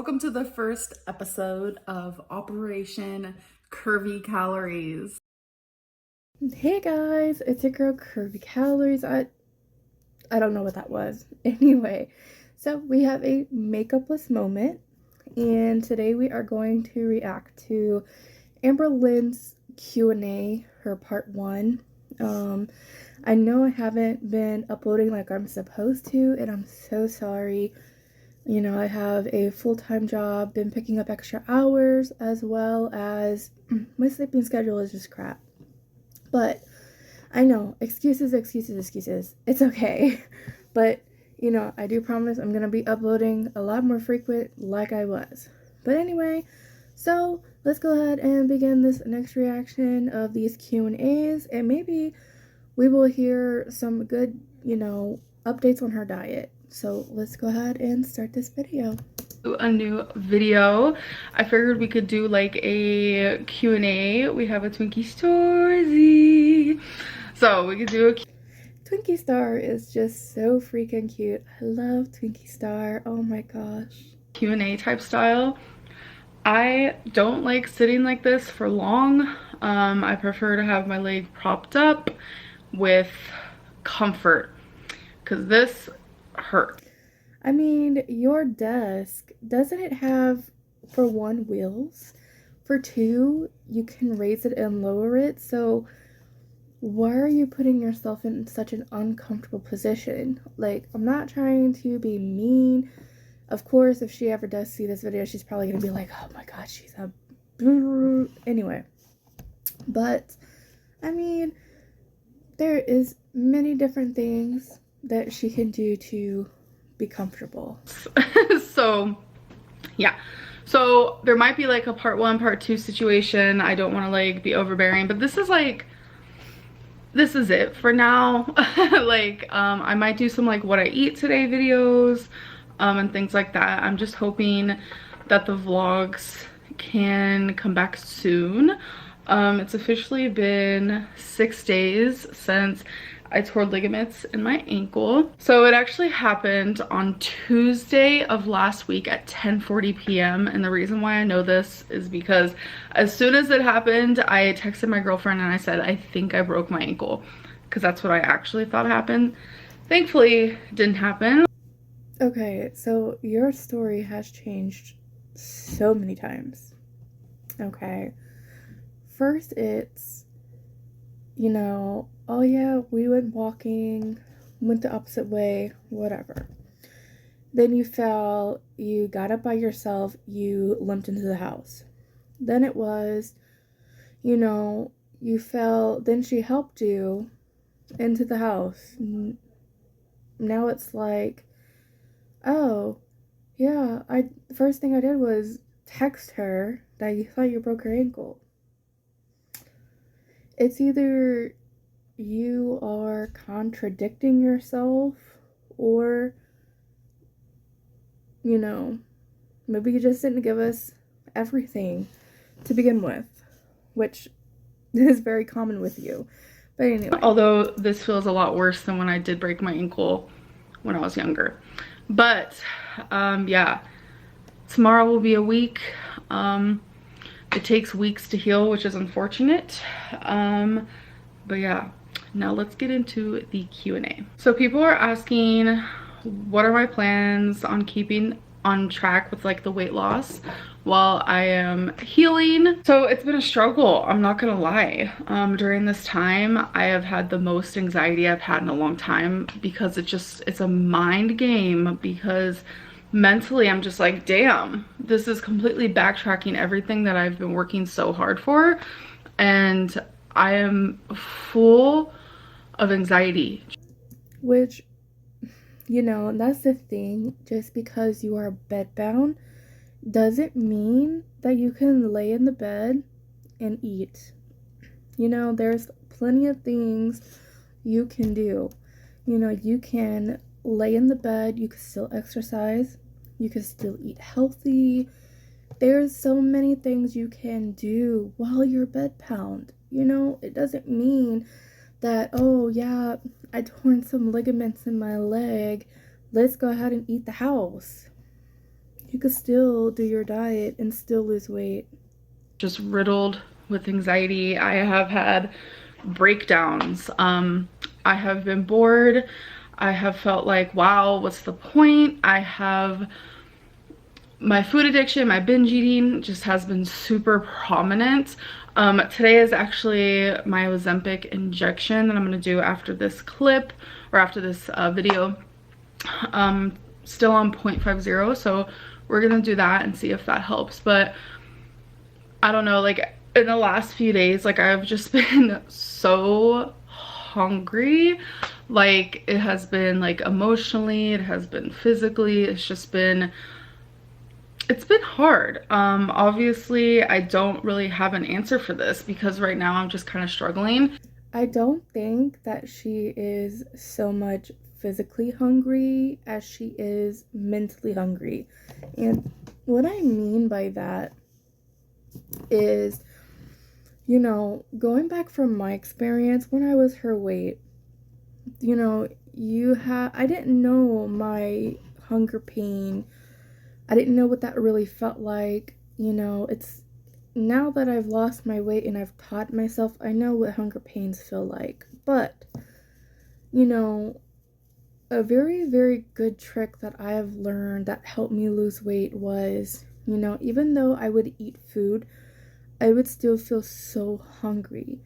Welcome to the first episode of Operation Curvy Calories. Hey guys, it's your girl Curvy Calories. I don't know what that was. Anyway, so we have a makeupless moment, and today we are going to react to Amberlynns Q&A, her part 1. I know I haven't been uploading like I'm supposed to, and I'm so sorry. You know, I have a full-time job, been picking up extra hours, as well as my sleeping schedule is just crap. But I know, excuses. It's okay. But, you know, I do promise I'm going to be uploading a lot more frequent like I was. But anyway, so let's go ahead and begin this next reaction of these Q&As, and maybe we will hear some good, updates on her diet. So let's go ahead and start this video. A new video. I figured we could do like a Q&A. We have a Twinkie Storzy. So we could do a Twinkie Star is just so freaking cute. I love Twinkie Star. Oh my gosh. Q&A type style. I don't like sitting like this for long. I prefer to have my leg propped up with comfort because this hurts. I mean, your desk, doesn't it have, for one, wheels? For two, you can raise it and lower it. So why are you putting yourself in such an uncomfortable position? Like, I'm not trying to be mean. Of course, if she ever does see this video, she's probably going to be like, oh my god, she's a... Anyway. But, I mean, there is many different things that she can do to be comfortable. So yeah, so there might be like a part 1 part 2 situation. I don't want to like be overbearing, but this is it for now. Like I might do some like what I eat today videos and things like that. I'm just hoping that the vlogs can come back soon. It's officially been 6 days since I tore ligaments in my ankle. So it actually happened on Tuesday of last week at 10:40 p.m. And the reason why I know this is because as soon as it happened, I texted my girlfriend and I said, I think I broke my ankle, because that's what I actually thought happened. Thankfully, it didn't happen. Okay, so your story has changed so many times. Okay. First it's, oh yeah, we went walking, went the opposite way, whatever. Then you fell, you got up by yourself, you limped into the house. Then it was, you fell, then she helped you into the house. Now it's like, oh, yeah, the first thing I did was text her that you thought you broke your ankle. It's either you are contradicting yourself, or, maybe you just didn't give us everything to begin with, which is very common with you. But anyway. Although this feels a lot worse than when I did break my ankle when I was younger. But yeah, tomorrow will be a week. It takes weeks to heal, which is unfortunate. But yeah, now let's get into the Q&A. So people are asking, what are my plans on keeping on track with like the weight loss while I am healing? So it's been a struggle, I'm not gonna lie. During this time, I have had the most anxiety I've had in a long time, because it's a mind game, because mentally I'm just like, damn, this is completely backtracking everything that I've been working so hard for, and I am full of anxiety. Which, that's the thing. Just because you are bedbound doesn't mean that you can lay in the bed and eat. There's plenty of things you can do. You can lay in the bed, you can still exercise, you can still eat healthy. There's so many things you can do while you're bedbound. It doesn't mean that, oh yeah, I torn some ligaments in my leg, let's go ahead and eat the house. you could still do your diet and still lose weight. Just riddled with anxiety. I have had breakdowns. I have been bored. I have felt like, wow, what's the point? I have my food addiction, my binge eating just has been super prominent. Today is actually my Ozempic injection that I'm gonna do after this clip or after this video. Still on 0.50, so we're gonna do that and see if that helps. But I don't know, like in the last few days, like I've just been so hungry. Like it has been like emotionally, it has been physically, it's been hard. Obviously I don't really have an answer for this because right now I'm just kind of struggling. I don't think that she is so much physically hungry as she is mentally hungry. And what I mean by that is, you know, going back from my experience when I was her weight, you know, I didn't know my hunger pain. I didn't know what that really felt like. You know, it's now that I've lost my weight and I've taught myself, I know what hunger pains feel like. But, you know, a very, very good trick that I have learned that helped me lose weight was, you know, even though I would eat food, I would still feel so hungry,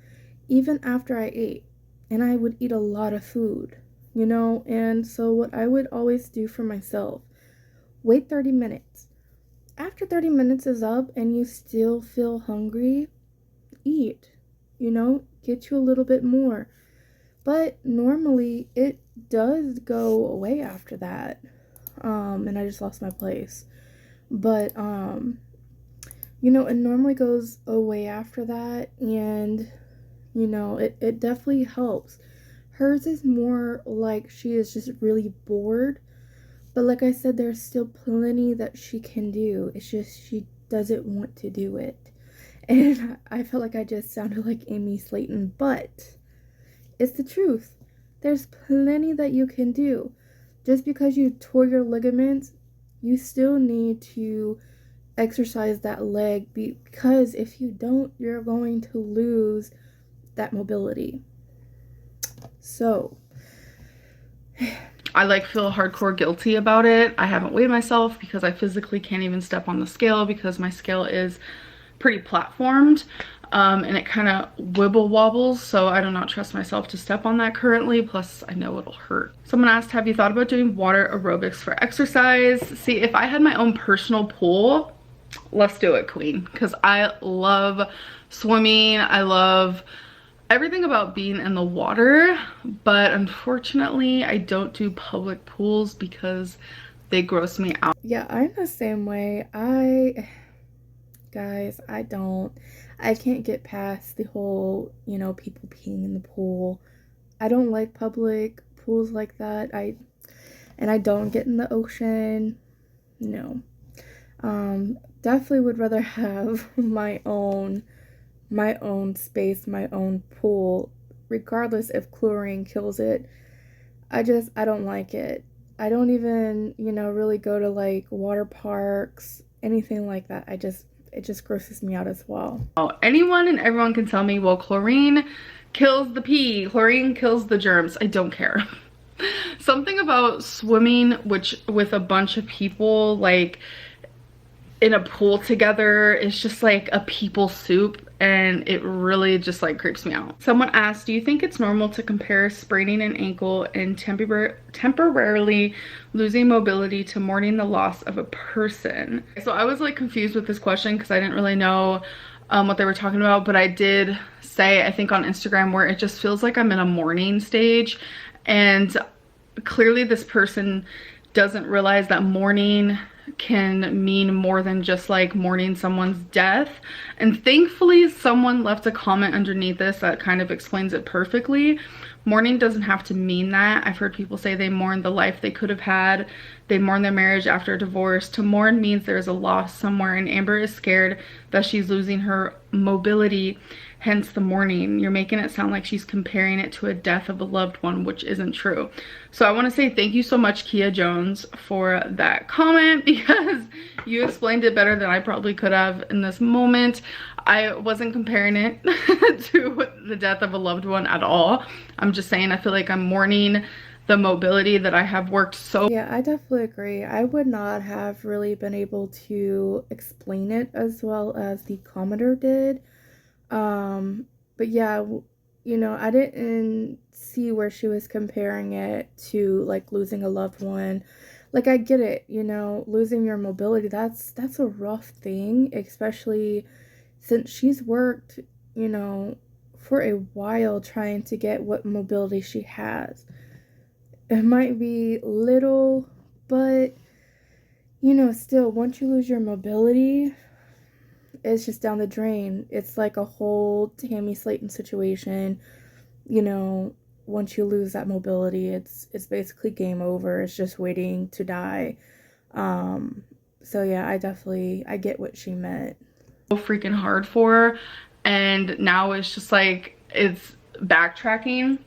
even after I ate. And I would eat a lot of food, you know? And so, what I would always do for myself, wait 30 minutes. After 30 minutes is up and you still feel hungry, eat, you know, get you a little bit more. But normally it does go away after that. And I just lost my place. But, you know, it normally goes away after that. And, you know, it definitely helps. Hers is more like she is just really bored. But like I said, there's still plenty that she can do. It's just she doesn't want to do it. And I felt like I just sounded like Amy Slayton, but it's the truth. There's plenty that you can do. Just because you tore your ligaments, you still need to exercise that leg, because if you don't, you're going to lose that mobility. So I like feel hardcore guilty about it. I haven't weighed myself because I physically can't even step on the scale because my scale is pretty platformed, and it kind of wibble wobbles, so I do not trust myself to step on that currently. Plus I know it'll hurt. Someone asked, have you thought about doing water aerobics for exercise? See, if I had my own personal pool, let's do it, queen, because I love swimming. I love everything about being in the water, but unfortunately I don't do public pools because they gross me out. Yeah, I'm the same way. Guys, I can't get past the whole, you know, people peeing in the pool. I don't like public pools like that. And I don't get in the ocean. No. Definitely would rather have my own space, my own pool, regardless if chlorine kills it. I don't like it. I don't even, you know, really go to like water parks, anything like that. It just grosses me out as well. Anyone and everyone can tell me, well, chlorine kills the pee, chlorine kills the germs. I don't care. Something about swimming, which with a bunch of people, like in a pool together, it's just like a people soup, and it really just like creeps me out. Someone asked, do you think it's normal to compare spraining an ankle and temporarily losing mobility to mourning the loss of a person? So I was like confused with this question because I didn't really know what they were talking about, but I did say, I think on Instagram, where it just feels like I'm in a mourning stage, and clearly this person doesn't realize that mourning can mean more than just like mourning someone's death. And thankfully someone left a comment underneath this that kind of explains it perfectly. Mourning doesn't have to mean that. I've heard people say they mourn the life they could have had, They mourn their marriage after a divorce. To mourn means there is a loss somewhere, and Amber is scared that she's losing her mobility, hence the mourning. You're making it sound like she's comparing it to a death of a loved one, which isn't true. So I want to say thank you so much, Kia Jones, for that comment, because you explained it better than I probably could have in this moment. I wasn't comparing it to the death of a loved one at all. I'm just saying I feel like I'm mourning the mobility that I have worked so. Yeah, I definitely agree. I would not have really been able to explain it as well as the commenter did. But yeah, you know, I didn't see where she was comparing it to like losing a loved one. Like I get it, you know, losing your mobility, that's a rough thing, especially since she's worked, you know, for a while trying to get what mobility she has. It might be little, but you know, still, once you lose your mobility, it's just down the drain. It's like a whole Tammy Slayton situation. You know, once you lose that mobility, it's basically game over. It's just waiting to die. So yeah, I get what she meant. So freaking hard for her, and now it's just like it's backtracking.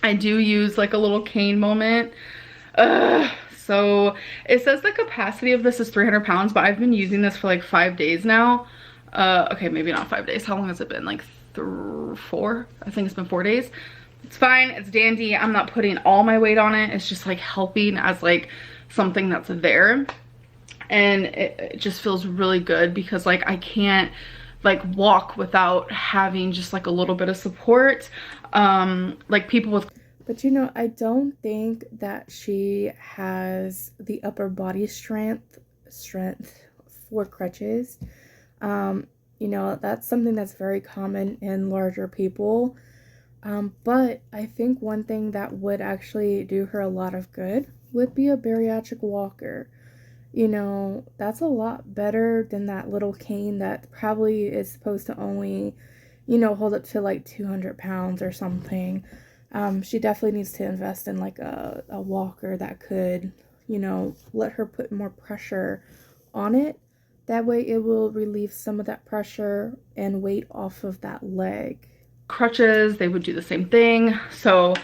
I do use like a little cane moment. So it says the capacity of this is 300 pounds, but I've been using this for like 5 days now. Okay, maybe not 5 days. How long has it been? Like 4? I think it's been 4 days. It's fine, it's dandy. I'm not putting all my weight on it. It's just like helping as like something that's there. And it just feels really good because like I can't like walk without having just like a little bit of support. Like people with, but you know, I don't think that she has the upper body strength for crutches. You know, that's something that's very common in larger people. But I think one thing that would actually do her a lot of good would be a bariatric walker. You know, that's a lot better than that little cane that probably is supposed to only, you know, hold up to like 200 pounds or something. She definitely needs to invest in like a walker that could, you know, let her put more pressure on it. That way it will relieve some of that pressure and weight off of that leg. crutches, they would do the same thing. So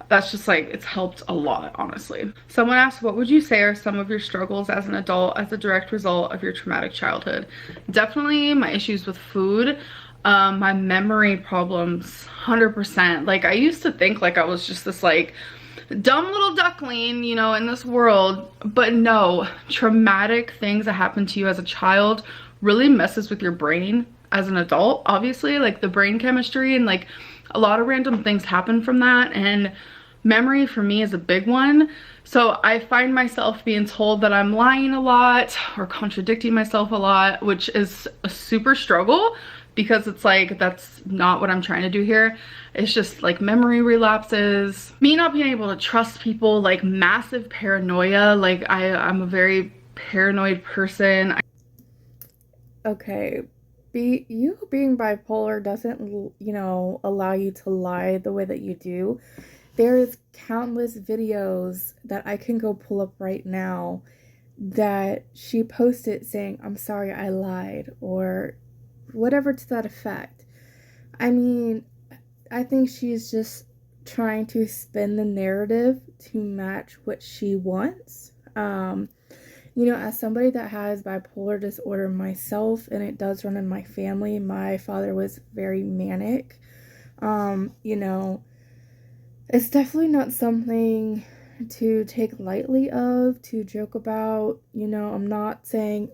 that's just like, it's helped a lot, honestly. Someone asked, what would you say are some of your struggles as an adult as a direct result of your traumatic childhood? Definitely my issues with food, my memory problems, 100%. Like I used to think like I was just this like dumb little duckling, you know, in this world, but no, traumatic things that happened to you as a child really messes with your brain as an adult. Obviously, like the brain chemistry and like a lot of random things happen from that, and memory for me is a big one. So I find myself being told that I'm lying a lot or contradicting myself a lot, which is a super struggle because it's like that's not what I'm trying to do here. It's just like memory relapses, me not being able to trust people, like massive paranoia. Like I'm a very paranoid person. Okay, you being bipolar doesn't, you know, allow you to lie the way that you do. There's countless videos that I can go pull up right now that she posted saying, I'm sorry I lied, or whatever to that effect. I mean, I think she's just trying to spin the narrative to match what she wants. You know, as somebody that has bipolar disorder myself, and it does run in my family, my father was very manic. You know, it's definitely not something to take lightly of, to joke about. You know, I'm not saying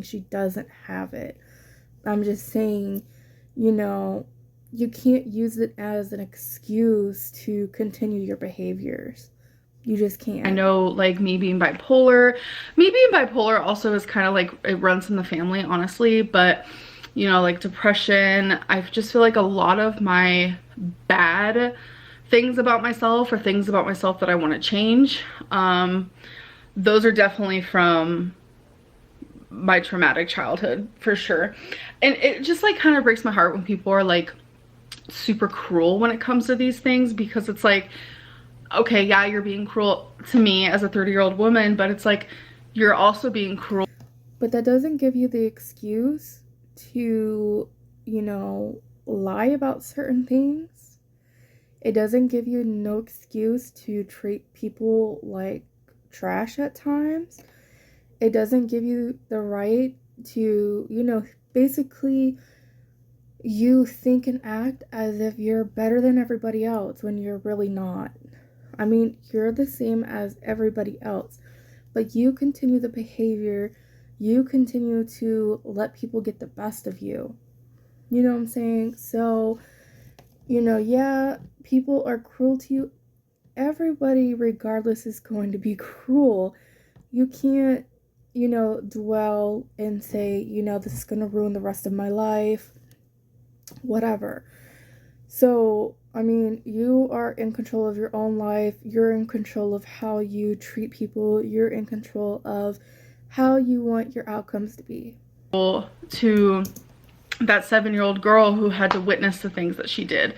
she doesn't have it. I'm just saying, you know, you can't use it as an excuse to continue your behaviors. You just can't. I know, like me being bipolar also is kind of like, it runs in the family, honestly, but you know, like depression, I just feel like a lot of my bad things about myself or things about myself that I want to change, those are definitely from my traumatic childhood for sure. And it just like kind of breaks my heart when people are like super cruel when it comes to these things, because it's like, okay, yeah, you're being cruel. to me as a 30-year-old woman, but it's like you're also being cruel. But that doesn't give you the excuse to, you know, lie about certain things. It doesn't give you no excuse to treat people like trash at times. It doesn't give you the right to, you know, basically you think and act as if you're better than everybody else when you're really not. I mean, you're the same as everybody else, but you continue the behavior, you continue to let people get the best of you. You know what I'm saying? So, you know, yeah, people are cruel to you. Everybody, regardless, is going to be cruel. You can't, you know, dwell and say, you know, this is going to ruin the rest of my life, whatever. So, I mean, you are in control of your own life. You're in control of how you treat people. You're in control of how you want your outcomes to be. To that 7-year-old girl who had to witness the things that she did.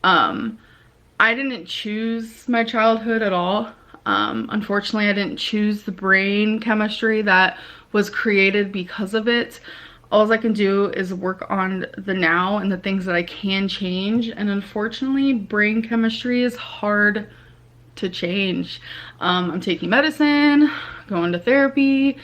I didn't choose my childhood at all. Unfortunately, I didn't choose the brain chemistry that was created because of it. All I can do is work on the now and the things that I can change. And unfortunately, brain chemistry is hard to change. I'm taking medicine, going to therapy,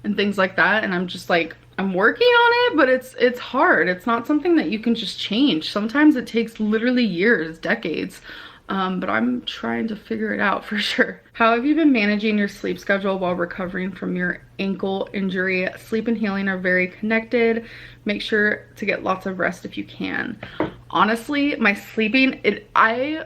and things like that. And I'm just like, I'm working on it, but it's hard. It's not something that you can just change. Sometimes it takes literally years, decades. But I'm trying to figure it out for sure. How have you been managing your sleep schedule while recovering from your ankle injury? Sleep and healing are very connected. Make sure to get lots of rest if you can. Honestly, my sleeping, I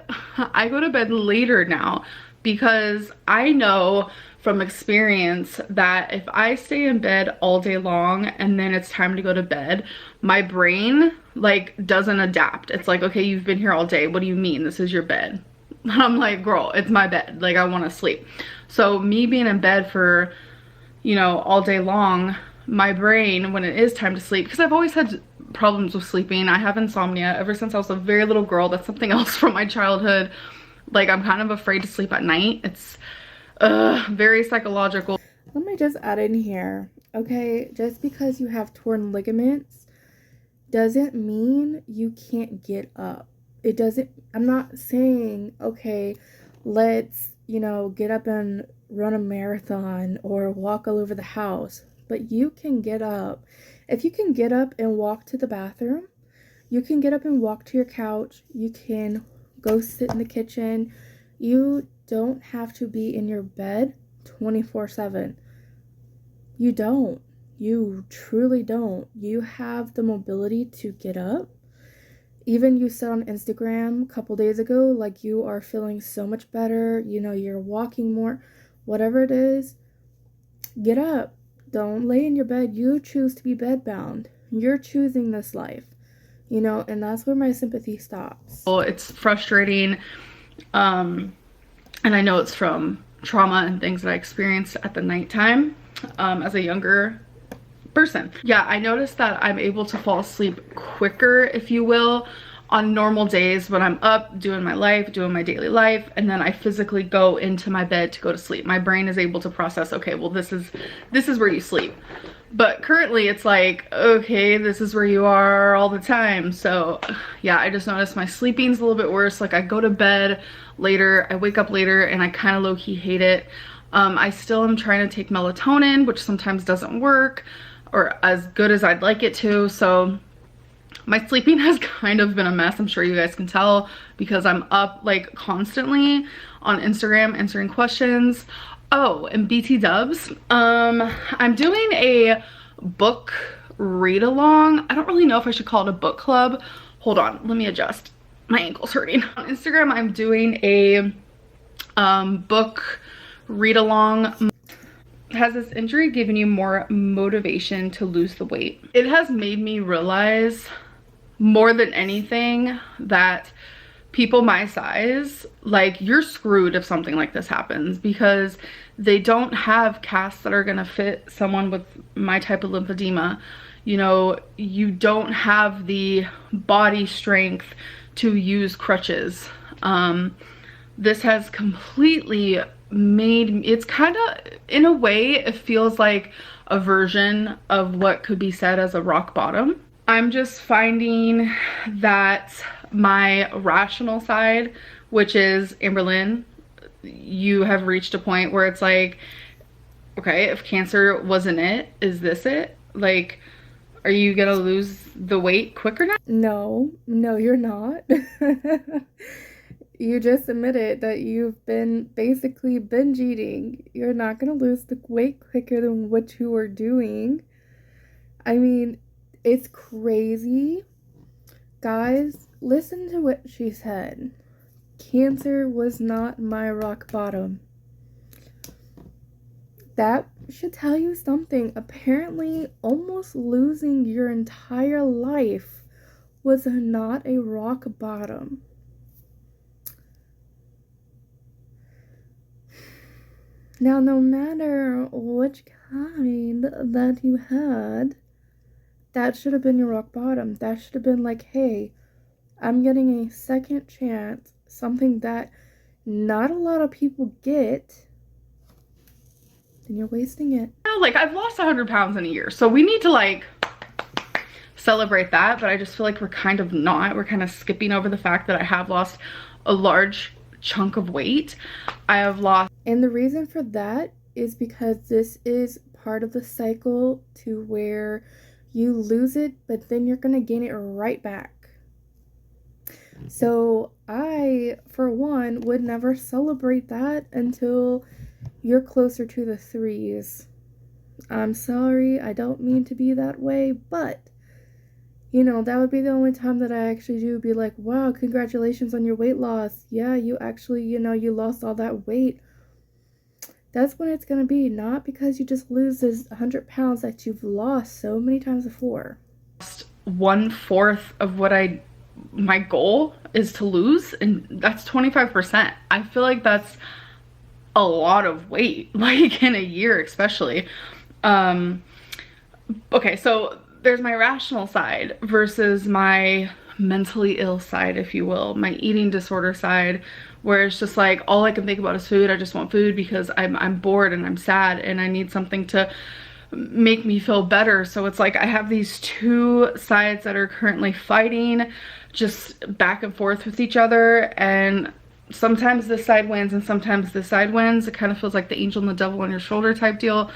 go to bed later now because I know from experience that if I stay in bed all day long and then it's time to go to bed, my brain like doesn't adapt. It's like, okay, you've been here all day. What do you mean? This is your bed. I'm like, girl, it's my bed. Like, I want to sleep. So me being in bed for, you know, all day long, my brain, when it is time to sleep, because I've always had problems with sleeping. I have insomnia ever since I was a very little girl. That's something else from my childhood. Like, I'm kind of afraid to sleep at night. It's very psychological. Let me just add in here, okay? Just because you have torn ligaments doesn't mean you can't get up. It doesn't, I'm not saying, okay, let's, you know, get up and run a marathon or walk all over the house, but you can get up. If you can get up and walk to the bathroom, you can get up and walk to your couch, you can go sit in the kitchen. You don't have to be in your bed 24/7. You don't. You truly don't. You have the mobility to get up. Even you said on Instagram a couple days ago, like you are feeling so much better, you know, you're walking more, whatever it is, get up. Don't lay in your bed. You choose to be bedbound. You're choosing this life, you know, and that's where my sympathy stops. Well, it's frustrating. And I know it's from trauma and things that I experienced at the nighttime as a younger person. Yeah, I noticed that I'm able to fall asleep quicker, if you will, on normal days when I'm up doing my life, doing my daily life, and then I physically go into my bed to go to sleep. My brain is able to process, okay, well, this is where you sleep. But currently it's like, okay, this is where you are all the time. So yeah, I just noticed my sleeping's a little bit worse. Like, I go to bed later, I wake up later, and I kind of low-key hate it. I still am trying to take melatonin, which sometimes doesn't work or as good as I'd like it to. So my sleeping has kind of been a mess. I'm sure you guys can tell because I'm up like constantly on Instagram answering questions. Oh, and BT dubs, I'm doing a book read along. I don't really know if I should call it a book club. Hold on, let me adjust. My ankle's hurting. On Instagram, I'm doing a book read along. Has this injury given you more motivation to lose the weight? It has made me realize more than anything that people my size, like, you're screwed if something like this happens because they don't have casts that are gonna fit someone with my type of lymphedema. You know, you don't have the body strength to use crutches. This has completely it's kind of, in a way, it feels like a version of what could be said as a rock bottom. I'm just finding that my rational side, which is Amberlynn, you have reached a point where it's like, okay, if cancer wasn't it, is this it? Like, are you gonna lose the weight quicker now? No, no, you're not. You just admitted that you've been basically binge eating. You're not gonna lose the weight quicker than what you were doing. I mean, it's crazy. Guys, listen to what she said. Cancer was not my rock bottom. That should tell you something. Apparently, almost losing your entire life was not a rock bottom. Now, no matter which kind that you had, that should have been your rock bottom. That should have been like, hey, I'm getting a second chance, something that not a lot of people get, then you're wasting it. Like, I've lost 100 pounds in a year, so we need to like celebrate that, but I just feel like we're kind of not. We're kind of skipping over the fact that I have lost a large chunk of weight. I have lost, and the reason for that is because this is part of the cycle to where you lose it, but then you're gonna gain it right back. So I, for one, would never celebrate that until you're closer to the threes. I'm sorry, I don't mean to be that way, but you know, that would be the only time that I actually do be like, wow, congratulations on your weight loss. Yeah, you actually, you know, you lost all that weight. That's when it's going to be, not because you just lose this 100 pounds that you've lost so many times before. 1/4 of what my goal is to lose, and that's 25%. I feel like that's a lot of weight, like in a year especially. Okay, so there's my rational side versus my mentally ill side, if you will, my eating disorder side, where it's just like all I can think about is food. I just want food because I'm bored and I'm sad and I need something to make me feel better. So it's like I have these two sides that are currently fighting just back and forth with each other, and sometimes this side wins and sometimes this side wins. It kind of feels like the angel and the devil on your shoulder type deal,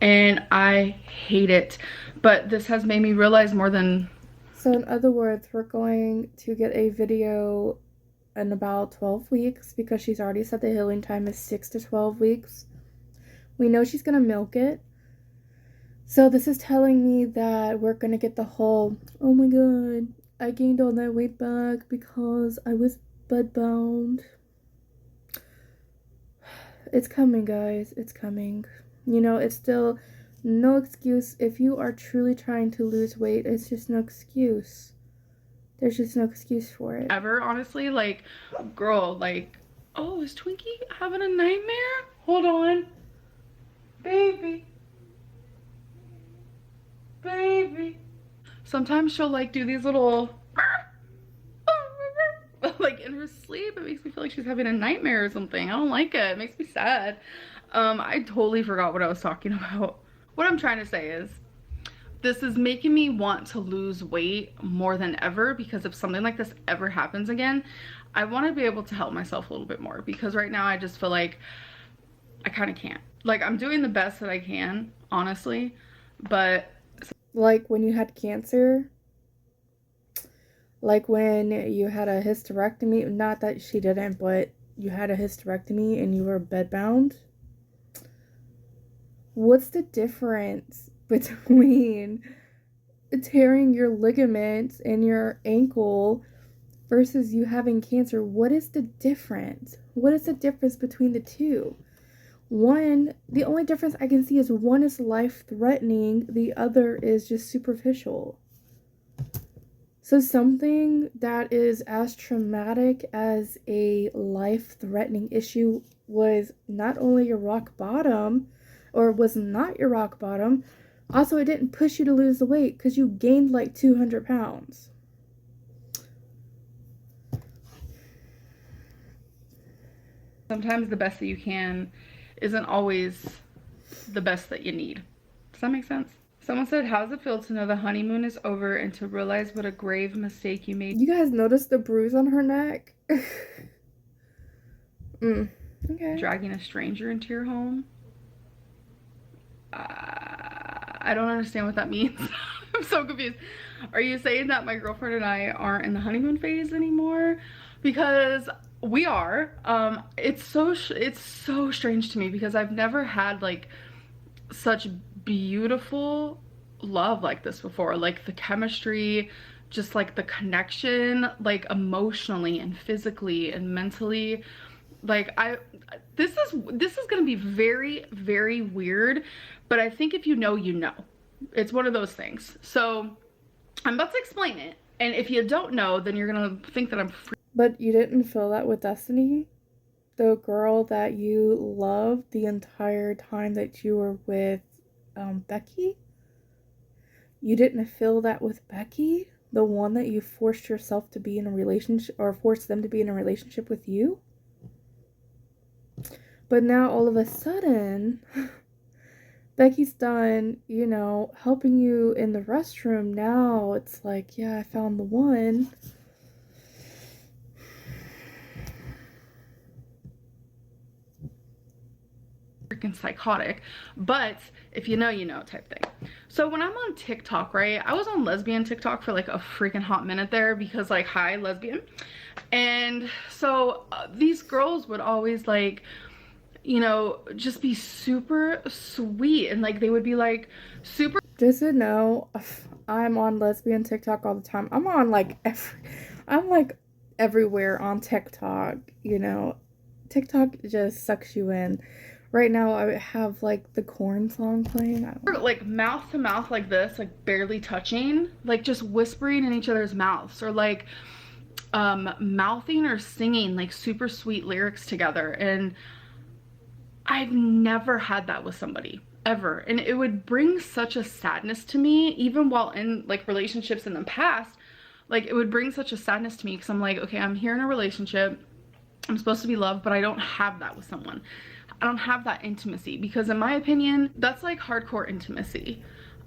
and I hate it. But this has made me realize more than... So in other words, we're going to get a video in about 12 weeks because she's already said the healing time is 6 to 12 weeks. We know she's going to milk it. So this is telling me that we're going to get the whole, oh my god, I gained all that weight back because I was bedbound. It's coming, guys. It's coming. You know, it's still no excuse. If you are truly trying to lose weight, it's just no excuse. There's just no excuse for it. Ever, honestly, like, girl, like, oh, is Twinkie having a nightmare? Hold on. Baby. Baby. Sometimes she'll like do these little like in her sleep. It makes me feel like she's having a nightmare or something. I don't like it. It makes me sad. I totally forgot what I was talking about. What I'm trying to say is, this is making me want to lose weight more than ever, because if something like this ever happens again, I want to be able to help myself a little bit more, because right now I just feel like I kind of can't. Like, I'm doing the best that I can, honestly, but... Like when you had cancer, like when you had a hysterectomy, not that she didn't, but you had a hysterectomy and you were bedbound. What's the difference between tearing your ligaments in your ankle versus you having cancer? What is the difference? What is the difference between the two? One, the only difference I can see is one is life-threatening, the other is just superficial. So something that is as traumatic as a life-threatening issue was not only your rock bottom, or was not your rock bottom, also it didn't push you to lose the weight because you gained like 200 pounds. Sometimes the best that you can isn't always the best that you need. Does that make sense? Someone said, how does it feel to know the honeymoon is over and to realize what a grave mistake you made? You guys notice the bruise on her neck? Okay. Dragging a stranger into your home? I don't understand what that means. I'm so confused. Are you saying that my girlfriend and I aren't in the honeymoon phase anymore? Because we are. It's so strange to me because I've never had like such beautiful love like this before. Like the chemistry, just like the connection, like emotionally and physically and mentally. Like this is gonna be very, very weird, but I think if you know, you know. It's one of those things. So I'm about to explain it, and if you don't know, then you're gonna think that I'm free. But you didn't feel that with Destiny? The girl that you loved the entire time that you were with Becky? You didn't feel that with Becky? The one that you forced yourself to be in a relationship, or forced them to be in a relationship with you? But now all of a sudden, Becky's done, you know, helping you in the restroom. Now it's like, yeah, I found the one. Freaking psychotic, but if you know, you know type thing. So when I'm on TikTok, right, I was on lesbian TikTok for like a freaking hot minute there because like, hi, lesbian. And so these girls would always like, you know, just be super sweet, and like they would be like super. Just to know, I'm on lesbian TikTok all the time. I'm like everywhere on TikTok, you know. TikTok just sucks you in. Right now I have like the Corn song playing. Like mouth to mouth like this, like barely touching, like just whispering in each other's mouths, or like mouthing or singing like super sweet lyrics together. And I've never had that with somebody ever, and it would bring such a sadness to me, even while in like relationships in the past. Like it would bring such a sadness to me because I'm like, okay, I'm here in a relationship, I'm supposed to be loved, but I don't have that with someone. I don't have that intimacy, because in my opinion, that's like hardcore intimacy.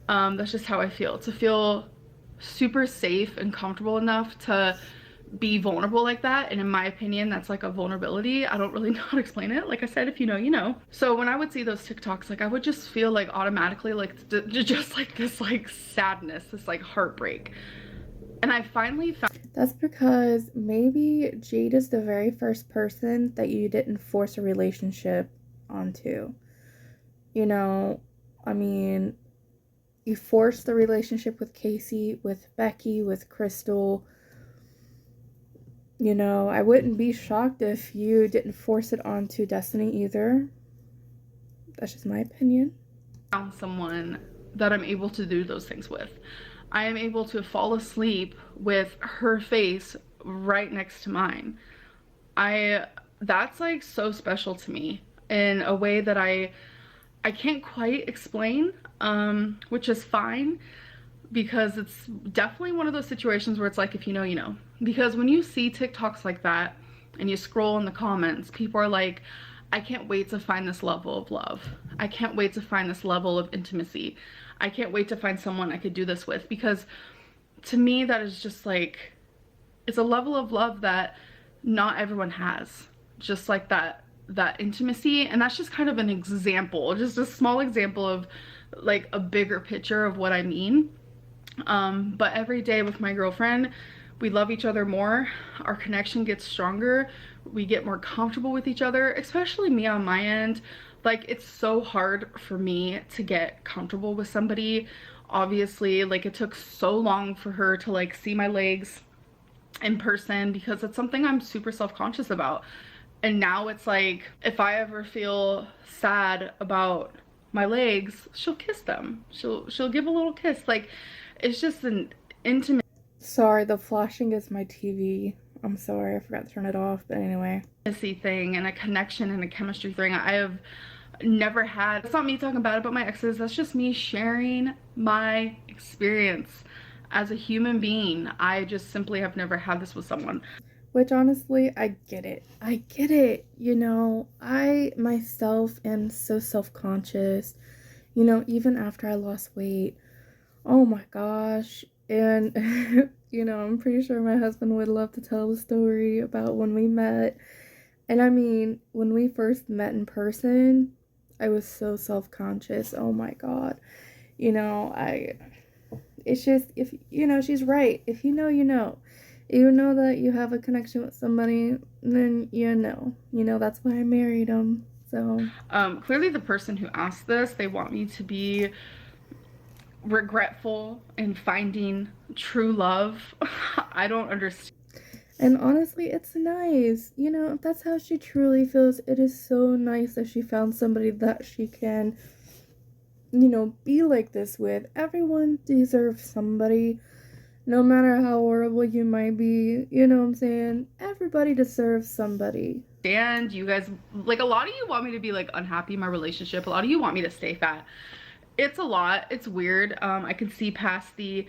That's just how I feel. To feel super safe and comfortable enough to be vulnerable like that, and in my opinion, that's like a vulnerability. I don't really know how to explain it. Like I said, if you know, you know. So when I would see those TikToks, like I would just feel like automatically like just like this like sadness, this like heartbreak. And I finally found that's because maybe Jade is the very first person that you didn't force a relationship onto. You know, I mean, you forced the relationship with Casey, with Becky, with Crystal. You know, I wouldn't be shocked if you didn't force it onto Destiny either. That's just my opinion. Found someone that I'm able to do those things with. I am able to fall asleep with her face right next to mine. That's like so special to me in a way that I can't quite explain, which is fine, because it's definitely one of those situations where it's like, if you know, you know. Because when you see TikToks like that and you scroll in the comments, people are like, I can't wait to find this level of love. I can't wait to find this level of intimacy. I can't wait to find someone I could do this with. Because to me, that is just like, it's a level of love that not everyone has. Just like that intimacy. And that's just kind of an example, just a small example of like a bigger picture of what I mean. But every day with my girlfriend, we love each other more. Our connection gets stronger. We get more comfortable with each other, especially me on my end. Like, it's so hard for me to get comfortable with somebody. Obviously, like, it took so long for her to like see my legs in person, because it's something I'm super self-conscious about. And now it's like, if I ever feel sad about my legs, she'll kiss them. She'll give a little kiss. Like, it's just an intimate. Sorry, the flashing is my TV. I'm sorry, I forgot to turn it off, but anyway. Thing and a connection and a chemistry thing I have never had. It's not me talking bad about my exes, that's just me sharing my experience as a human being. I just simply have never had this with someone. Which honestly, I get it. I get it. I myself am so self conscious, even after I lost weight. Oh my gosh. And, I'm pretty sure my husband would love to tell the story about when we met. And I mean, when we first met in person, I was so self conscious. Oh my God. I it's just, if she's right. If you know, you know. You know that you have a connection with somebody, then that's why I married him. So Clearly the person who asked this, they want me to be regretful in finding true love. I don't understand. and honestly, it's nice. If that's how she truly feels, it is so nice that she found somebody that she can, be like this with. Everyone deserves somebody. No matter how horrible you might be, you know what I'm saying? Everybody deserves somebody. And you guys, like, a lot of you want me to be like unhappy in my relationship. A lot of you want me to stay fat. It's a lot. It's weird. I can see past the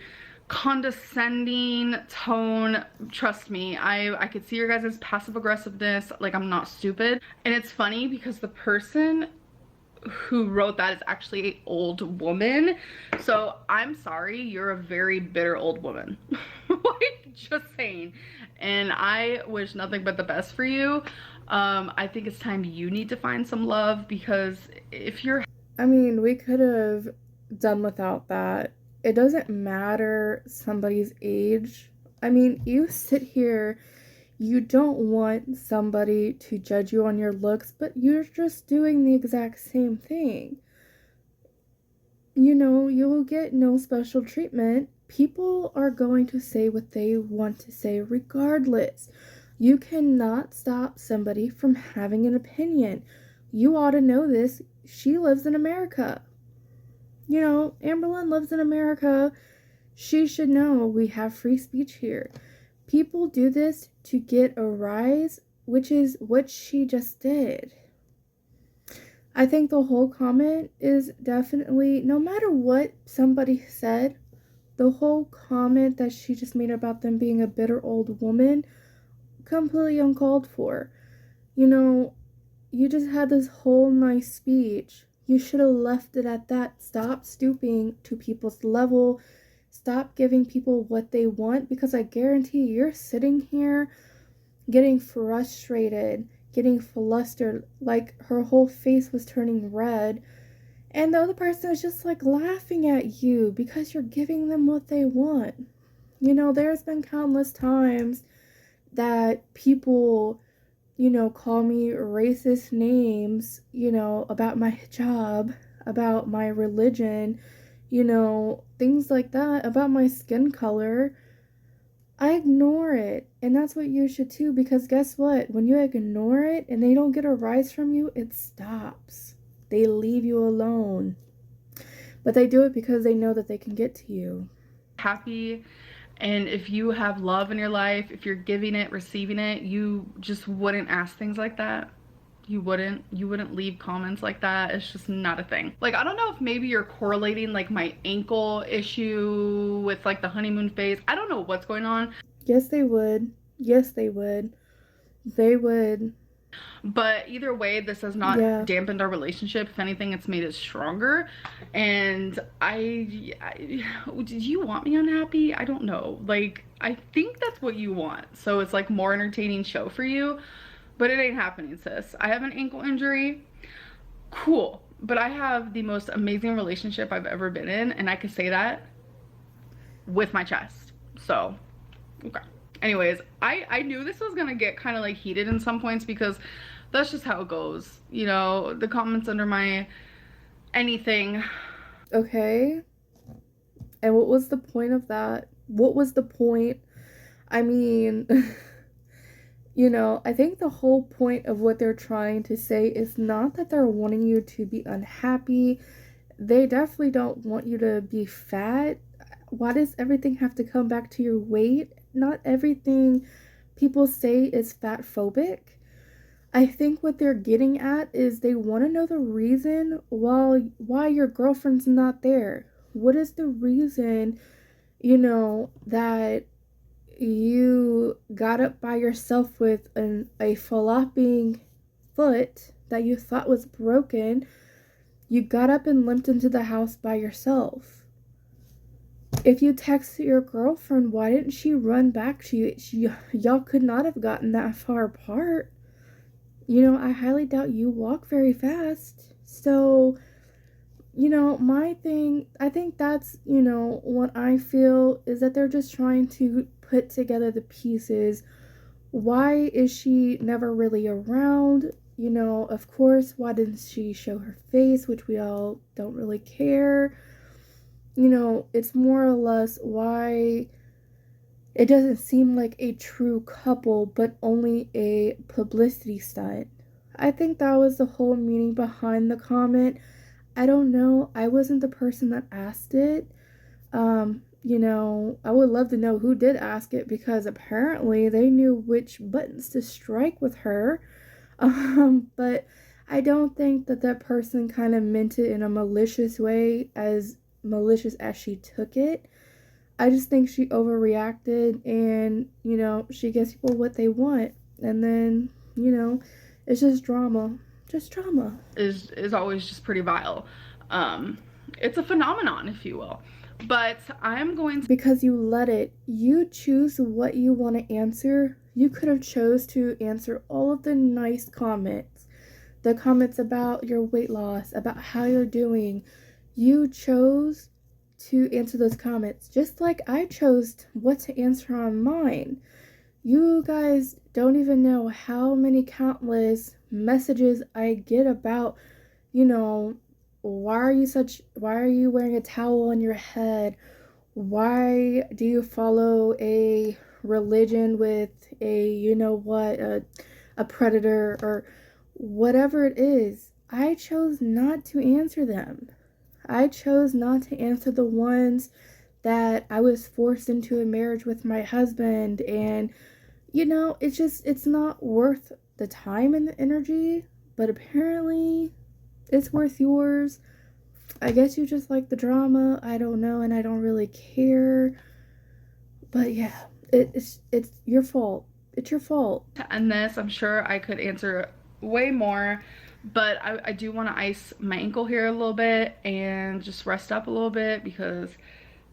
condescending tone. Trust me, I could see your guys' passive aggressiveness. Like, I'm not stupid. And it's funny because the person who wrote that is actually an old woman. So I'm sorry, you're a very bitter old woman. Like, just saying. And I wish nothing but the best for you. I think it's time you need to find some love, because if you're, I mean, we could have done without that. It doesn't matter somebody's age. I mean, you sit here, you don't want somebody to judge you on your looks, but you're just doing the exact same thing. You will get no special treatment. People are going to say what they want to say regardless. You cannot stop somebody from having an opinion. You ought to know this. She lives in America. Amberlynn lives in America. She should know we have free speech here. People do this to get a rise, which is what she just did. I think the whole comment is definitely, no matter what somebody said, the whole comment that she just made about them being a bitter old woman, completely uncalled for. You just had this whole nice speech. You should have left it at that. Stop stooping to people's level. Stop giving people what they want, because I guarantee you're sitting here getting frustrated, getting flustered, like her whole face was turning red. And the other person is just like laughing at you because you're giving them what they want. There's been countless times that people, call me racist names, about my hijab, about my religion, things like that, about my skin color. I ignore it. And that's what you should too, because guess what? When you ignore it and they don't get a rise from you, it stops. They leave you alone. But they do it because they know that they can get to you. happy, and if you have love in your life, if you're giving it, receiving it, you just wouldn't ask things like that. You wouldn't leave comments like that. It's just not a thing. Like, I don't know if maybe you're correlating like my ankle issue with like the honeymoon phase. I don't know what's going on. Yes, they would. Yes, they would. They would. But either way, this has not dampened our relationship. If anything, it's made it stronger. And did you want me unhappy? I don't know. Like, I think that's what you want. So it's like more entertaining show for you. But it ain't happening, sis. I have an ankle injury. Cool. But I have the most amazing relationship I've ever been in. And I can say that with my chest. So, okay. Anyways, I knew this was gonna get kind of like heated in some points, because that's just how it goes. The comments under my anything. Okay. And what was the point of that? What was the point? I mean, I think the whole point of what they're trying to say is not that they're wanting you to be unhappy. They definitely don't want you to be fat. Why does everything have to come back to your weight? Not everything people say is fat phobic. I think what they're getting at is they want to know the reason why your girlfriend's not there. What is the reason, that you got up by yourself with a flopping foot that you thought was broken. You got up and limped into the house by yourself. If you texted your girlfriend, why didn't she run back to you? Y'all could not have gotten that far apart. You know, I highly doubt you walk very fast. So, you know, my thing, I think that's, you know, what I feel is that they're just trying to put together the pieces. Why is she never really around? You know, of course, why didn't she show her face, which we all don't really care? You know, it's more or less why it doesn't seem like a true couple, but only a publicity stunt. I think that was the whole meaning behind the comment. I don't know. I wasn't the person that asked it. You know, I would love to know who did ask it because apparently they knew which buttons to strike with her. But I don't think that that person kind of meant it in a malicious way, as malicious as she took it. I just think she overreacted and, you know, she gives people what they want. And then, you know, it's just drama. Just drama. Is always just pretty vile. It's a phenomenon, if you will. But I'm going to... Because you let it. You choose what you want to answer. You could have chose to answer all of the nice comments. The comments about your weight loss, about how you're doing. You chose to answer those comments, just like I chose what to answer on mine. You guys don't even know how many countless messages I get about, you know, why are you wearing a towel on your head? Why do you follow a religion with a, you know what, a predator, or whatever it is? I chose not to answer them. I chose not to answer the ones that I was forced into a marriage with my husband, and you know, it's not worth the time and the energy, but apparently it's worth yours. I guess you just like the drama. I don't know, and I don't really care. But yeah, it's your fault. It's your fault. To end this, I'm sure I could answer way more, but I do want to ice my ankle here a little bit and just rest up a little bit because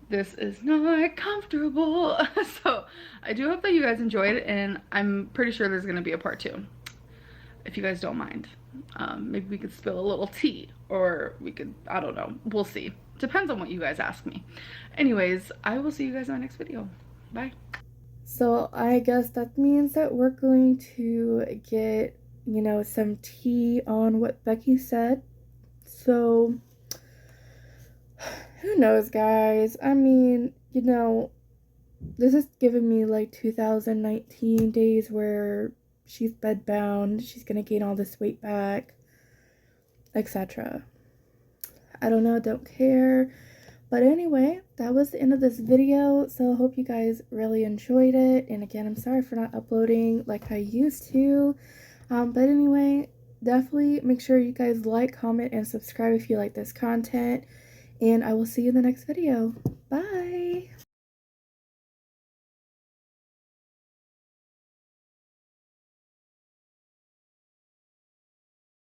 this is not comfortable. So I do hope that you guys enjoyed it, and I'm pretty sure there's going to be a part 2 if you guys don't mind. Maybe we could spill a little tea, or we could, I don't know, we'll see. Depends on what you guys ask me. Anyways, I will see you guys in my next video. Bye. So I guess that means that we're going to get, you know, some tea on what Becky said. So who knows, guys? I mean, you know, this is giving me like 2019 days where she's bedbound, she's gonna gain all this weight back, etc. I don't know, don't care. But anyway, that was the end of this video, so I hope you guys really enjoyed it. And again, I'm sorry for not uploading like I used to. But anyway, definitely make sure you guys like, comment, and subscribe if you like this content. And I will see you in the next video. Bye!